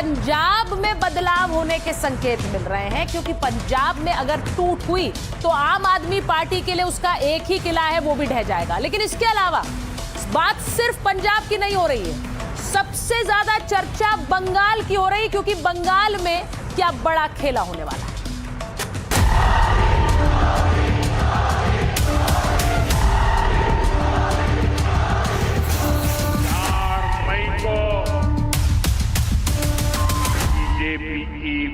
पंजाब में बदलाव होने के संकेत मिल रहे हैं, क्योंकि पंजाब में अगर टूट हुई तो आम आदमी पार्टी के लिए उसका एक ही किला है, वो भी ढह जाएगा। लेकिन इसके अलावा बात सिर्फ पंजाब की नहीं हो रही है, सबसे ज्यादा चर्चा बंगाल की हो रही, क्योंकि बंगाल में क्या बड़ा खेला होने वाला है।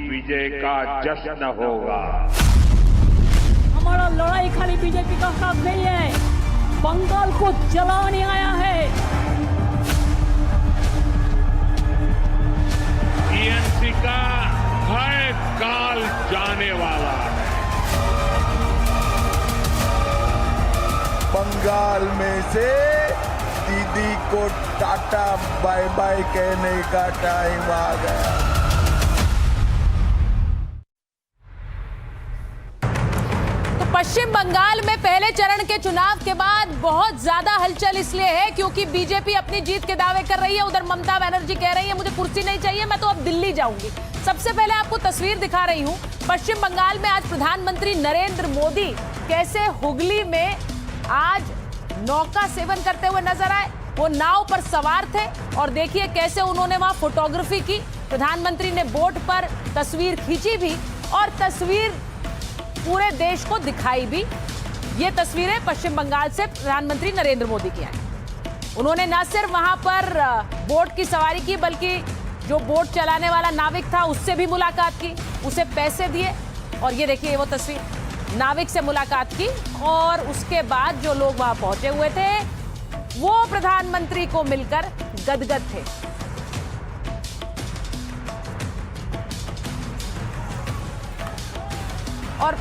विजय का जश्न होगा। हमारा लड़ाई खाली बीजेपी का साथ नहीं है, बंगाल को जलाने आया है। टीएमसी का हर काल जाने वाला है। बंगाल में से दीदी को टाटा बाय बाय कहने का टाइम आ गया। पश्चिम बंगाल में पहले चरण के चुनाव के बाद बहुत ज्यादा हलचल इसलिए है क्योंकि बीजेपी अपनी जीत के दावे कर रही है। उधर ममता बनर्जी कह रही है मुझे कुर्सी नहीं चाहिए, मैं तो अब दिल्ली जाऊंगी। सबसे पहले आपको तस्वीर दिखा रही हूं। पश्चिम बंगाल में आज प्रधानमंत्री नरेंद्र मोदी कैसे हुगली में आज नौका सेवन करते हुए नजर आए। वो नाव पर सवार थे और देखिए कैसे उन्होंने वहां फोटोग्राफी की। प्रधानमंत्री ने बोट पर तस्वीर खींची भी और तस्वीर पूरे देश को दिखाई भी। ये तस्वीरें पश्चिम बंगाल से प्रधानमंत्री नरेंद्र मोदी की आई। उन्होंने न सिर्फ वहां पर बोट की सवारी की, बल्कि जो बोट चलाने वाला नाविक था उससे भी मुलाकात की, उसे पैसे दिए। और ये देखिए वो तस्वीर, नाविक से मुलाकात की और उसके बाद जो लोग वहां पहुंचे हुए थे वो प्रधानमंत्री को मिलकर गदगद थे। और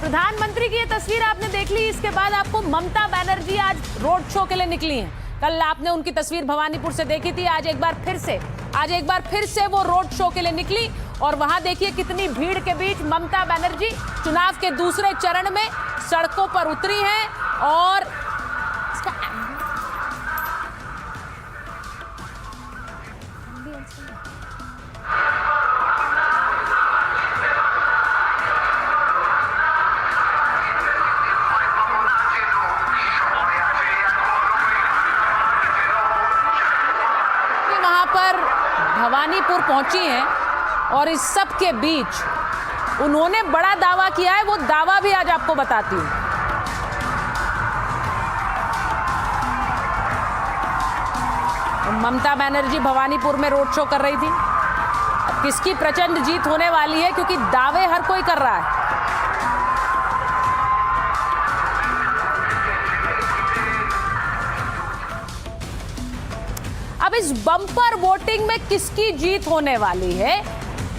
प्रधानमंत्री की ये तस्वीर आपने देख ली। इसके बाद आपको ममता बनर्जी आज रोड शो के लिए निकली हैं। कल आपने उनकी तस्वीर भवानीपुर से देखी थी, आज एक बार फिर से वो रोड शो के लिए निकली। और वहां देखिए कितनी भीड़ के बीच ममता बनर्जी चुनाव के दूसरे चरण में सड़कों पर उतरी हैं। और भवानीपुर पहुंची हैं और इस सब के बीच उन्होंने बड़ा दावा किया है। वो दावा भी आज आपको बताती हूं। ममता बनर्जी भवानीपुर में रोड शो कर रही थी। अब किसकी प्रचंड जीत होने वाली है, क्योंकि दावे हर कोई कर रहा है। अब इस बम्पर वोटिंग में किसकी जीत होने वाली है?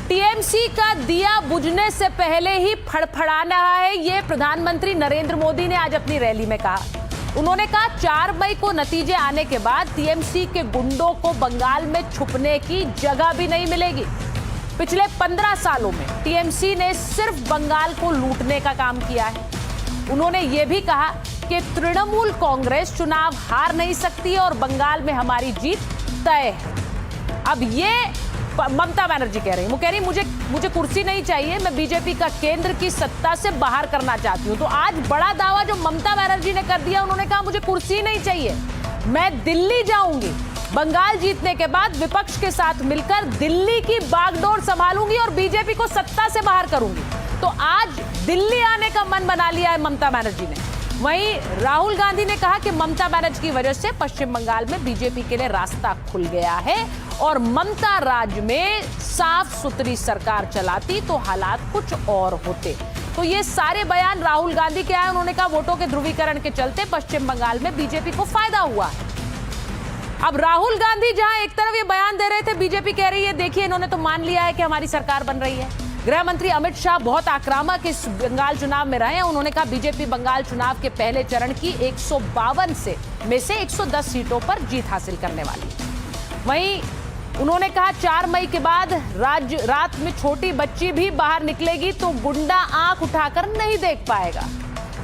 टीएमसी का दिया बुझने से पहले ही फड़फड़ाना है, ये प्रधानमंत्री नरेंद्र मोदी ने आज अपनी रैली में कहा। उन्होंने कहा 4 मई को नतीजे आने के बाद टीएमसी के गुंडों को बंगाल में छुपने की जगह भी नहीं मिलेगी। पिछले 15 सालों में टीएमसी ने सिर्फ बंगाल को लूटने का काम किया है। उन्होंने ये भी कहा कि तृणमूल कांग्रेस चुनाव हार नहीं सकती और बंगाल में हमारी जीत तय है। अब ये ममता बनर्जी कह रही है, वो कह रही मुझे कुर्सी नहीं चाहिए, मैं बीजेपी का केंद्र की सत्ता से बाहर करना चाहती हूं। तो आज बड़ा दावा जो ममता बनर्जी ने कर दिया, उन्होंने कहा मुझे कुर्सी नहीं चाहिए, मैं दिल्ली जाऊंगी। बंगाल जीतने के बाद विपक्ष के साथ मिलकर दिल्ली की बागडोर संभालूंगी और बीजेपी को सत्ता से बाहर करूंगी। तो आज दिल्ली आने का मन बना लिया है ममता बनर्जी ने। वहीं राहुल गांधी ने कहा कि ममता बनर्जी की वजह से पश्चिम बंगाल में बीजेपी के लिए रास्ता खुल गया है और ममता राज्य में साफ सुथरी सरकार चलाती तो हालात कुछ और होते। तो ये सारे बयान राहुल गांधी के आए। उन्होंने कहा वोटों के ध्रुवीकरण के चलते पश्चिम बंगाल में बीजेपी को फायदा हुआ है। अब राहुल गांधी जहां एक तरफ ये बयान दे रहे थे, बीजेपी कह रही है देखिए इन्होंने तो मान लिया है कि हमारी सरकार बन रही है। गृह मंत्री अमित शाह बहुत आक्रामक इस बंगाल चुनाव में रहे हैं। उन्होंने कहा बीजेपी बंगाल चुनाव के पहले चरण की 152 में से 110 सीटों पर जीत हासिल करने वाली है। वहीं उन्होंने कहा 4 मई के बाद रात में छोटी बच्ची भी बाहर निकलेगी तो गुंडा आंख उठाकर नहीं देख पाएगा।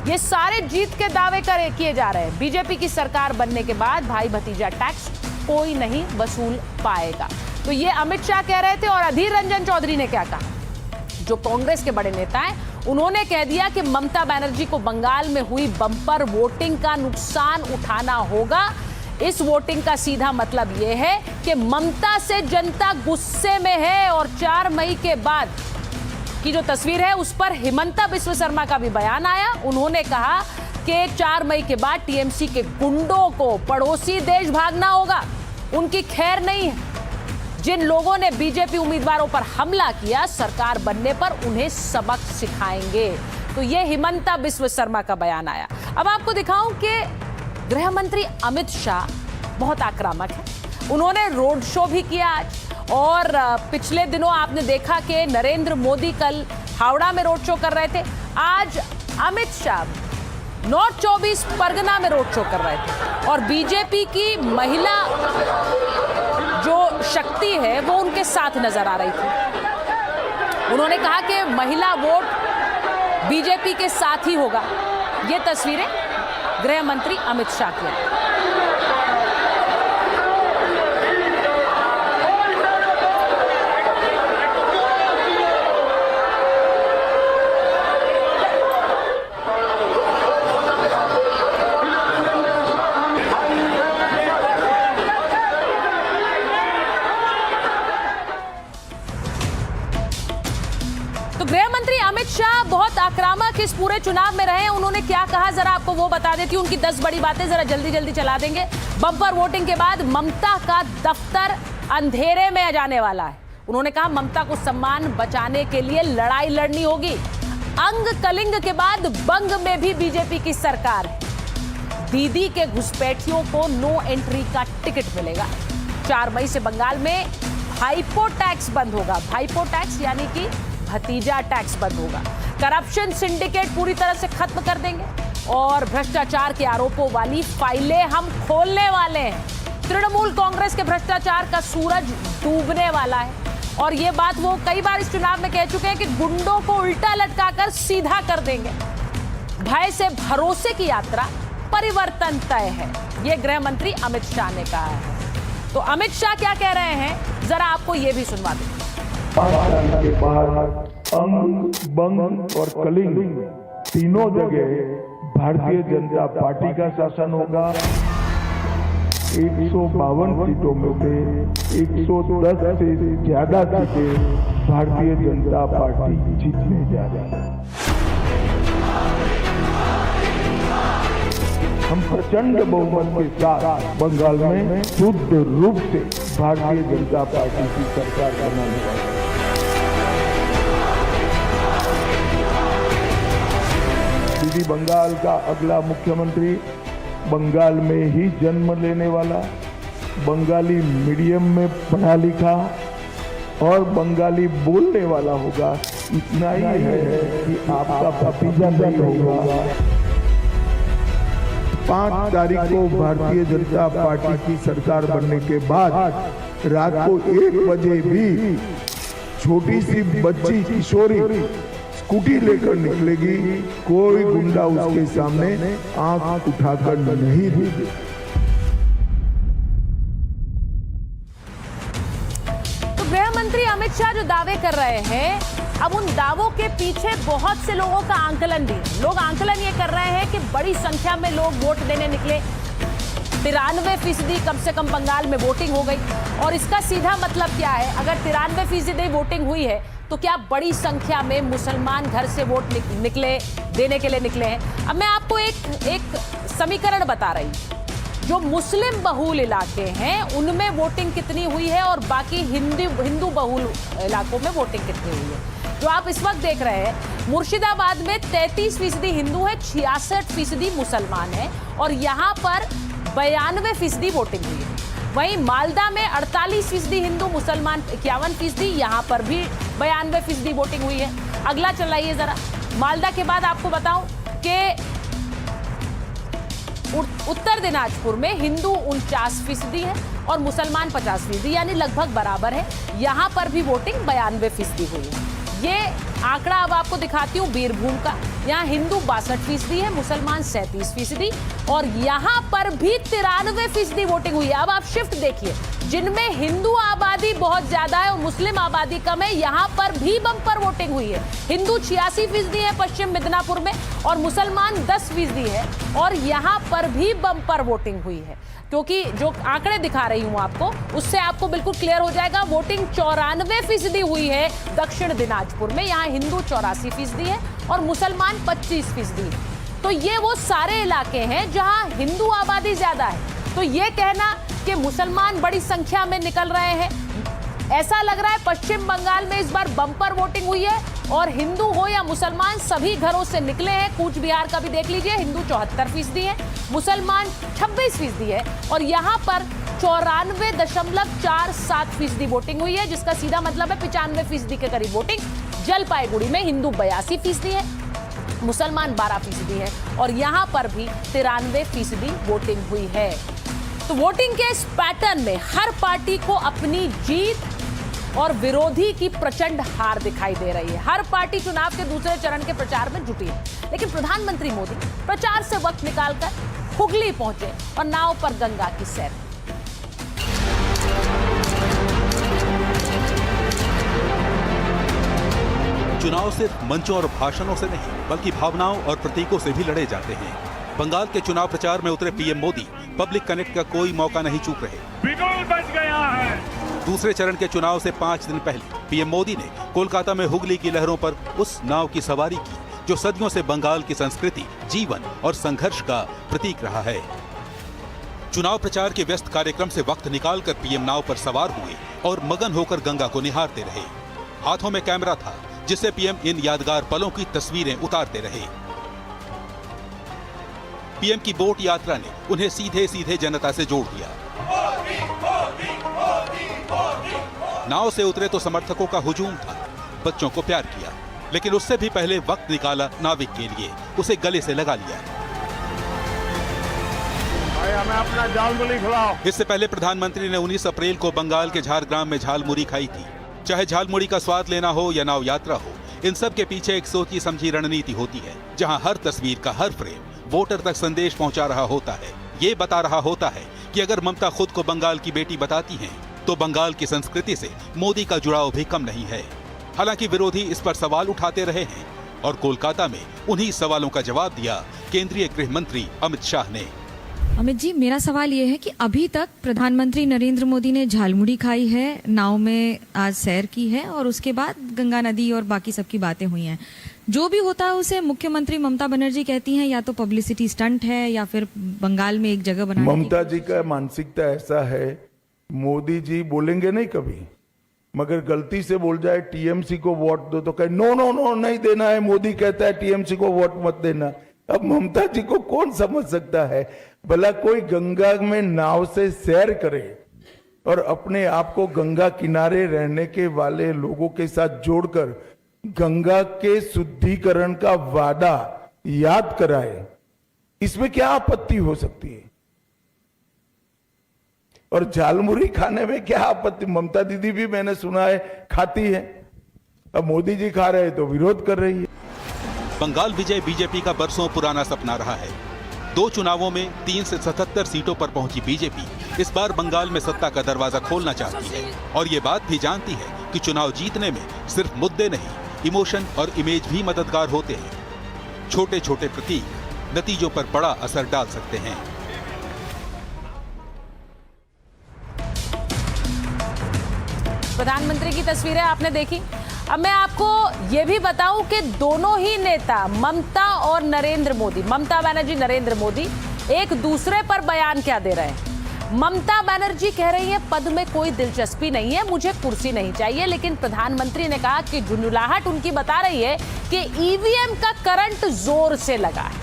ये सारे जीत के दावे किए जा रहे हैं। बीजेपी की सरकार बनने के बाद भाई भतीजा टैक्स कोई नहीं वसूल पाएगा। तो ये अमित शाह कह रहे थे। और अधीर रंजन चौधरी ने क्या कहा, जो कांग्रेस के बड़े नेता हैं, उन्होंने कह दिया कि ममता बनर्जी को बंगाल में हुई बम्पर वोटिंग का नुकसान उठाना होगा। इस वोटिंग का सीधा मतलब यह है कि ममता से जनता गुस्से में है। और 4 मई के बाद की जो तस्वीर है उस पर हिमंता बिस्व शर्मा का भी बयान आया। उन्होंने कहा कि 4 मई के बाद टीएमसी के गुंडों को पड़ोसी देश भागना होगा, उनकी खैर नहीं है। जिन लोगों ने बीजेपी उम्मीदवारों पर हमला किया, सरकार बनने पर उन्हें सबक सिखाएंगे। तो यह हिमंता बिस्व शर्मा का बयान आया। अब आपको दिखाऊं कि गृह मंत्री अमित शाह बहुत आक्रामक है। उन्होंने रोड शो भी किया आज। और पिछले दिनों आपने देखा कि नरेंद्र मोदी कल हावड़ा में रोड शो कर रहे थे। आज अमित शाह नॉर्थ 24 परगना में रोड शो कर रहे थे। और बीजेपी की महिला जो शक्ति है वो उनके साथ नजर आ रही थी। उन्होंने कहा कि महिला वोट बीजेपी के साथ ही होगा। ये तस्वीरें गृह मंत्री अमित शाह की हैं। तो गृह मंत्री अमित शाह बहुत आक्रामक इस पूरे चुनाव में रहे। उन्होंने क्या कहा जरा आपको वो बता देती हूं। उनकी 10 बड़ी बातें जरा जल्दी जल्दी चला देंगे। बम्पर वोटिंग के बाद ममता का दफ्तर अंधेरे में जाने वाला है। उन्होंने कहा ममता को सम्मान बचाने के लिए लड़ाई लड़नी होगी। अंग कलिंग के बाद बंग में भी बीजेपी की सरकार है। दीदी के घुसपैठियों को नो एंट्री का टिकट मिलेगा। 4 मई से बंगाल में भाईपो टैक्स बंद होगा। भाईपो टैक्स यानी कि भतीजा टैक्स बंद होगा। करप्शन सिंडिकेट पूरी तरह से खत्म कर देंगे। और भ्रष्टाचार के आरोपों वाली फाइलें हम खोलने वाले हैं। तृणमूल कांग्रेस के भ्रष्टाचार का सूरज डूबने वाला है। और ये बात वो कई बार इस चुनाव में कह चुके हैं कि गुंडों को उल्टा लटकाकर सीधा कर देंगे। भय से भरोसे की यात्रा, परिवर्तन तय है, ये गृह मंत्री अमित शाह ने कहा है। तो अमित शाह क्या कह रहे हैं जरा आपको ये भी सुनवा दें। 5 साल के बाद अंग, बंग और कलिंग तीनों जगह भारतीय जनता पार्टी का शासन होगा। 152 सीटों में से 110 से ज्यादा सीटें भारतीय जनता पार्टी जीतने जा रही है। हम प्रचंड बहुमत के साथ बंगाल में शुद्ध रूप से भारतीय जनता पार्टी की सरकार बनाने वाले हैं। दीदी बंगाल का अगला मुख्यमंत्री बंगाल में ही जन्म लेने वाला, बंगाली मीडियम में पढ़ा लिखा और बंगाली बोलने वाला होगा। इतना ही है कि आपका भतीजा नहीं होगा। 5 तारीख को भारतीय जनता पार्टी की सरकार बनने के बाद रात को 1 बजे भी छोटी सी बच्ची किशोरी स्कूटी लेकर निकलेगी, कोई गुंडा उसके सामने आंख उठाकर नहीं देगा। तो गृह मंत्री अमित शाह जो दावे कर रहे हैं, अब उन दावों के पीछे बहुत से लोगों का आंकलन भी। लोग आंकलन ये कर रहे हैं कि बड़ी संख्या में लोग वोट देने निकले। 93% कम से कम बंगाल में वोटिंग हो गई। और इसका सीधा मतलब क्या है, अगर 93% वोटिंग हुई है तो क्या बड़ी संख्या में मुसलमान घर से वोट निकले, देने के लिए निकले हैं। अब मैं आपको एक समीकरण बता रही हूं। जो मुस्लिम बहुल इलाके हैं उनमें वोटिंग कितनी हुई है और बाकी हिंदू बहुल इलाकों में वोटिंग कितनी हुई है। जो आप इस वक्त देख रहे हैं, मुर्शिदाबाद में 33% हिंदू है, 66% मुसलमान है और यहाँ पर 92% वोटिंग हुई है। वहीं मालदा में 48% हिंदू, मुसलमान 51%, यहाँ पर भी 92% वोटिंग हुई है। अगला चलाइए जरा। मालदा के बाद आपको बताऊं कि उत्तर दिनाजपुर में हिंदू 49% है और मुसलमान 50%, यानी लगभग बराबर है। यहाँ पर भी वोटिंग 92% हुई है। ये आंकड़ा अब आपको दिखाती हूं बीरभूम का। यहाँ हिंदू 62% है, मुसलमान 37% और यहाँ पर भी 93% वोटिंग हुई है। अब आप शिफ्ट देखिए, जिनमें हिंदू आबादी बहुत ज्यादा है और मुस्लिम आबादी कम है, यहाँ पर भी बम्पर वोटिंग हुई है। हिंदू 86% है पश्चिम मिदनापुर में और मुसलमान 10% है और यहाँ पर भी बम्पर वोटिंग हुई है। क्योंकि जो आंकड़े दिखा रही हूं आपको, उससे आपको बिल्कुल क्लियर हो जाएगा। वोटिंग 94% हुई है दक्षिण दिनाजपुर में, यहाँ हिंदू 84% है और मुसलमान 25% है। तो ये वो सारे इलाके हैं जहां हिंदू आबादी ज्यादा है। तो ये कहना कि मुसलमान बड़ी संख्या में निकल रहे हैं, ऐसा लग रहा है पश्चिम बंगाल में इस बार बम्पर वोटिंग हुई है और हिंदू हो या मुसलमान सभी घरों से निकले हैं। कूच बिहार का भी देख लीजिए, हिंदू 74% है, मुसलमान 26% है और यहाँ पर 94.47% वोटिंग हुई है, जिसका सीधा मतलब है 95% के करीब वोटिंग। जलपाईगुड़ी में हिंदू 82% है, मुसलमान 12% है और यहाँ पर भी 93% वोटिंग हुई है। तो वोटिंग के इस पैटर्न में हर पार्टी को अपनी जीत और विरोधी की प्रचंड हार दिखाई दे रही है। हर पार्टी चुनाव के दूसरे चरण के प्रचार में जुटी है, लेकिन प्रधानमंत्री मोदी प्रचार से वक्त निकालकर हुगली पहुंचे और नाव पर गंगा की सैर। चुनाव सिर्फ मंचों और भाषणों से नहीं, बल्कि भावनाओं और प्रतीकों से भी लड़े जाते हैं। बंगाल के चुनाव प्रचार में उतरे पीएम मोदी पब्लिक कनेक्ट का कोई मौका नहीं चूक रहे। बिगुल बच गया है। दूसरे चरण के चुनाव से 5 दिन पहले पीएम मोदी ने कोलकाता में हुगली की लहरों पर उस नाव की सवारी की जो सदियों से बंगाल की संस्कृति, जीवन और संघर्ष का प्रतीक रहा है। चुनाव प्रचार के व्यस्त कार्यक्रम से वक्त निकालकर पीएम नाव पर सवार हुए और मगन होकर गंगा को निहारते रहे। हाथों में कैमरा था जिससे पीएम इन यादगार पलों की तस्वीरें उतारते रहे। पीएम की बोट यात्रा ने उन्हें सीधे सीधे जनता से जोड़ दिया। नाव से उतरे तो समर्थकों का हुजूम था, बच्चों को प्यार किया, लेकिन उससे भी पहले वक्त निकाला नाविक के लिए, उसे गले से लगा लिया। हमें अपना झालमुड़ी खिलाओ। इससे पहले प्रधानमंत्री ने 19 अप्रैल को बंगाल के झारग्राम में झालमुड़ी खाई थी। चाहे झालमुड़ी का स्वाद लेना हो या नाव यात्रा हो, इन सब के पीछे एक सोची समझी रणनीति होती है, जहां हर तस्वीर का हर फ्रेम वोटर तक संदेश पहुंचा रहा होता है। ये बता रहा होता है कि अगर ममता खुद को बंगाल की बेटी बताती हैं, तो बंगाल की संस्कृति से मोदी का जुड़ाव भी कम नहीं है। हालांकि विरोधी इस पर सवाल उठाते रहे हैं और कोलकाता में उन्हीं सवालों का जवाब दिया केंद्रीय गृह मंत्री अमित शाह ने। अमित जी, मेरा सवाल ये है कि अभी तक प्रधानमंत्री नरेंद्र मोदी ने झालमुड़ी खाई है, नाव में आज सैर की है और उसके बाद गंगा नदी और बाकी सबकी बातें हुई हैं। जो भी होता है उसे मुख्यमंत्री ममता बनर्जी कहती हैं या तो पब्लिसिटी स्टंट है या फिर बंगाल में एक जगह बनाने की। ममता जी का मानसिकता ऐसा है, मोदी जी बोलेंगे नहीं कभी, मगर गलती से बोल जाए टीएमसी को वोट दो तो कहे नो नो नो नहीं देना है, मोदी कहता है टीएमसी को वोट मत देना। अब ममता जी को कौन समझ सकता है? भला कोई गंगा में नाव से सैर करे और अपने आप को गंगा किनारे रहने के वाले लोगों के साथ जोड़कर गंगा के शुद्धिकरण का वादा याद कराए, इसमें क्या आपत्ति हो सकती है? और झालमुड़ी खाने में क्या आपत्ति? ममता दीदी भी मैंने सुना है खाती है, अब मोदी जी खा रहे हैं तो विरोध कर रही है। बंगाल विजय बीजेपी का बरसों पुराना सपना रहा है। 2 चुनावों में 3 से 77 सीटों पर पहुंची बीजेपी इस बार बंगाल में सत्ता का दरवाजा खोलना चाहती है और ये बात भी जानती है कि चुनाव जीतने में सिर्फ मुद्दे नहीं, इमोशन और इमेज भी मददगार होते हैं। छोटे छोटे प्रतीक नतीजों पर बड़ा असर डाल सकते हैं। प्रधानमंत्री की तस्वीरें आपने देखी। अब मैं आपको यह भी बताऊं कि दोनों ही नेता ममता और नरेंद्र मोदी, ममता बनर्जी नरेंद्र मोदी, एक दूसरे पर बयान क्या दे रहे हैं। ममता बनर्जी कह रही है पद में कोई दिलचस्पी नहीं है, मुझे कुर्सी नहीं चाहिए, लेकिन प्रधानमंत्री ने कहा कि झुंझुलाहट उनकी बता रही है कि ईवीएम का करंट जोर से लगा है।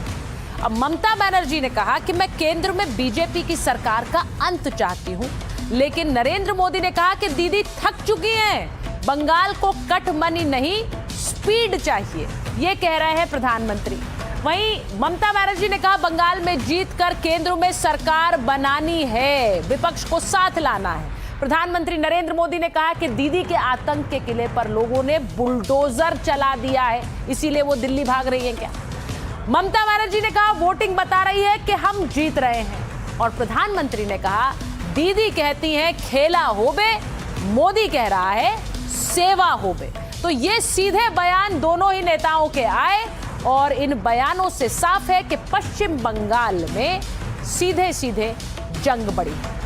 अब ममता बनर्जी ने कहा कि मैं केंद्र में बीजेपी की सरकार का अंत चाहती हूं, लेकिन नरेंद्र मोदी ने कहा कि दीदी थक चुकी हैं, बंगाल को कट मनी नहीं स्पीड चाहिए, ये कह रहे हैं प्रधानमंत्री। वहीं ममता बनर्जी ने कहा बंगाल में जीतकर केंद्र में सरकार बनानी है, विपक्ष को साथ लाना है। प्रधानमंत्री नरेंद्र मोदी ने कहा कि दीदी के आतंक के किले पर लोगों ने बुलडोजर चला दिया है, इसीलिए वो दिल्ली भाग रही हैं क्या? ममता बनर्जी ने कहा वोटिंग बता रही है कि हम जीत रहे हैं, और प्रधानमंत्री ने कहा दीदी कहती हैं खेला होबे, मोदी कह रहा है सेवा होबे। तो ये सीधे बयान दोनों ही नेताओं के आए और इन बयानों से साफ है कि पश्चिम बंगाल में सीधे सीधे जंग बढ़ी है।